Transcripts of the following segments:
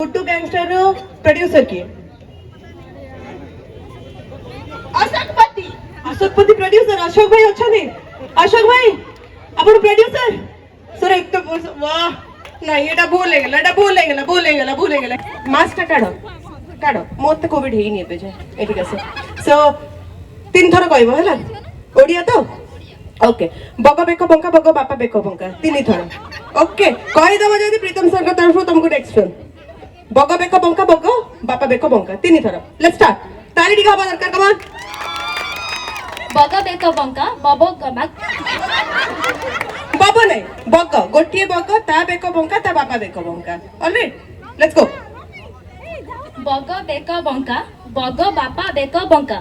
Guddu gangster रो producer किए Ashokpati Ashokpati producer Ashok भाई अच्छा नहीं अशोक भाई अपन प्रोड्यूसर सर एक तो वाह नहीं एटा भूल गला मास्क काढो मोते कोविड हेई नहीं पे एठी कसे सो तीन थर कहबो हैला ओडिया तो ओके बग बेक बंका बग बापा बेक बंका तीन थर ओके कहि दबो जदी प्रीतम सर का तरफ तुमको नेक्स्ट फिल्म बग बेक बंका बग बापा बेक बंका तीन थर लेट्स स्टार्ट ताली दिखा हवा दरकार कम बग बेक बंका बब गमक बाबा नहीं बग गोटिए बग ता बेक बंका ता बापा बेक बंका ऑलराइट लेट्स गो बग बेक बंका बग बापा बेक बंका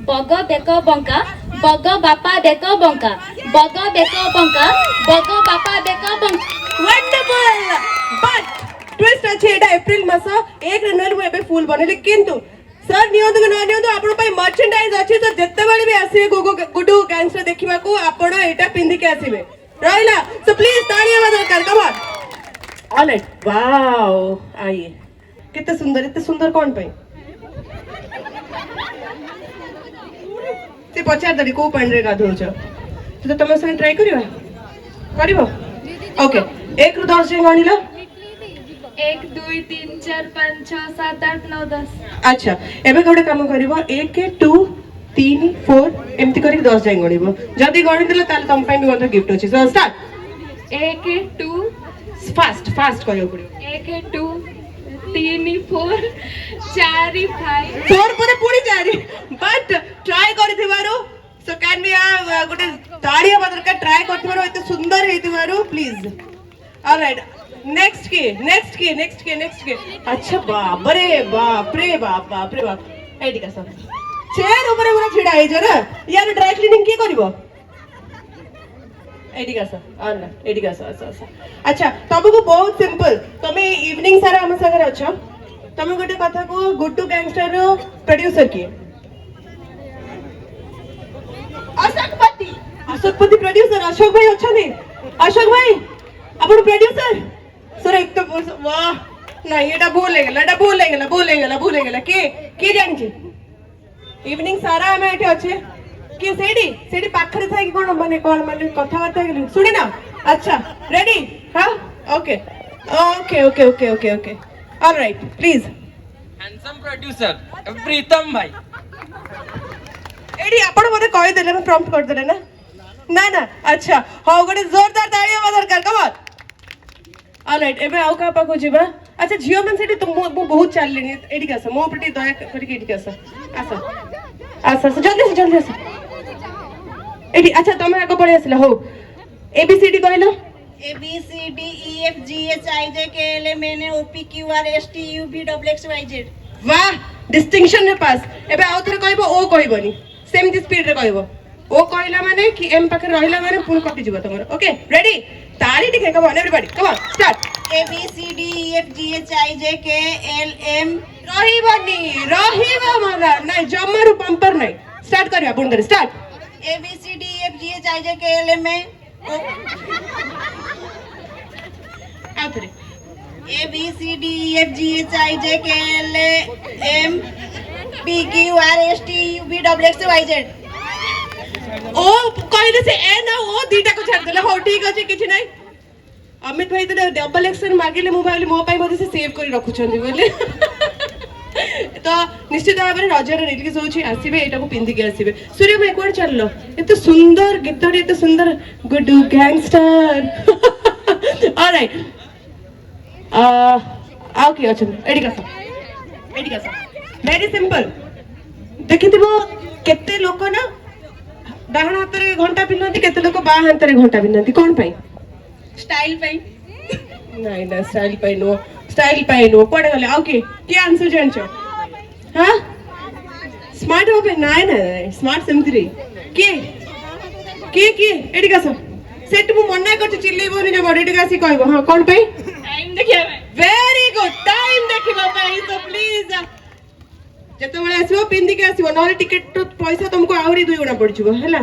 बग बेक बंका बग बापा बेक बंका बग बेक बंका बग बापा बेक बंका वंडरफुल बट ट्विस्ट अछि एटा अप्रैल मास 1 जनवरी में एबे फुल बनेले किंतु सर नियंतु न नियंतु आपण पई मर्चेंडाइज अछि तो जत्ते बारे भी आसीबे गुडू गैंगस्टर देखिबा को आपण एटा पिंदी के आसीबे रहिला सो प्लीज ताली आवाज दरकार कम ऑन ऑलराइट वाओ आइए कितने सुंदर कौन पई से पचार दरी को पानी रे गाधो छ तो तुम संग ट्राई करिबो ओके 1 रु 10 जाय गणिला 1 2 3 4 5 6 7 8 9 10 अच्छा एबे गोटे काम करिबो 1 2 3 4 एम्ति करी 10 जाय गणिबो जदी गणि देला ताले तुम पई भी मते गिफ्ट अछि सो स्टार्ट 1 2 फास्ट करियो पड़ियो 1 2 3 4 4 5 4 पर पूरी 4 बट ट्राई करथिबारो सो कैन वी गोटे ताड़ी बदर का ट्राई करथिबारो एते सुंदर हेतिबारो प्लीज ऑलराइट नेक्स्ट के अच्छा बाप रे बाप एडी का सब चेयर ऊपर पूरा छिड़ा है जो ना यार ड्राई क्लीनिंग के करिवो एडी का सब अच्छा तुमको बहुत सिंपल तुम इवनिंग सारा हम संगे अछो तुम गोटे कथा को गुड्डू गैंगस्टर रो प्रोड्यूसर किए अशोकपति प्रोड्यूसर अशोक भाई अच्छा नहीं अशोक भाई अपन प्रोड्यूसर सर एक तो वाह नहीं एटा भूल गला के जानि छी इवनिंग सारा हम एठी अच्छे कि सेडी पाखरे थाई कोन माने कथा वार्ता गेली सुनी ना अच्छा रेडी हां okay all right please handsome producer Pritam भाई एडी आपण मते कहि देले मैं प्रॉम्प्ट कर देले ना अच्छा हो गोटे जोरदार ताली आवाज दरकार कम ऑन ऑलराइट एबे आउ का पाखो जिबा अच्छा झियो मन सेठी तुम बहुत चललेनी एडी का मो प्रति दया करके एडी का आसा जल्दी आसा एडी अच्छा तमे आगो पळे आसला हो एबीसीडी कहलो ABCDEFGHIJKLMNOPQRSTUVXYZ वाह डिस्टिंक्शन में पास एबे आउ थरे कहबो ओ कहबोनी सेम दी स्पीड रे कहबो ओ कहला माने कि एम पाखे रहिला माने पुन कटि जिवो तमर ओके रेडी ताली टिके come on everybody come on start ABCDEFGHIJKLM रहिबो माना नहीं जम्मारु पंपर नहीं स्टार्ट करिया पुन करे start ABCDEFGHIJKLM Athare ABCDEFGHIJKLM PQRSTUVXYZ ओ कहले से ए ना ओ दीटा को छाड़ देला हो ठीक अछि किछि नहीं अमित भाई तो डबल एक्शन मागिले मो भाई मो पाई मते से सेव करी रखु छथि बोले तो निश्चित भाव में रजर रिलीज होछि आसीबे एटा को पिंदी के आसीबे सूर्य भाई कोन चललो एते सुंदर गीतडी एते सुंदर गुड्डू गैंगस्टर ऑलराइट आओ की अछि एडी का वेरी सिंपल देखिथिबो केते लोक ना डाहण हाथ रे घंटा पिनंती केते लोक बा हाथ रे घंटा पिनंती कोन पई स्टाइल पाई नहीं ना स्टाइल पाई नो पड़े गले ओके क्या आंसर जानछो हां स्मार्ट हो पे नहीं स्मार्ट सेमथि के एडी का सेट मु मना कर चिल्लेबोनी जो बॉडी का सी कहबो हां कोन पई टाइम देखिया वेरी गुड टाइम देखिबा पई तो प्लीज जते बळे आसीबो पिंदी के आसीबो नले टिकट तो पैसा तुमको आउरी 2 गुना पड़ जिवो हैला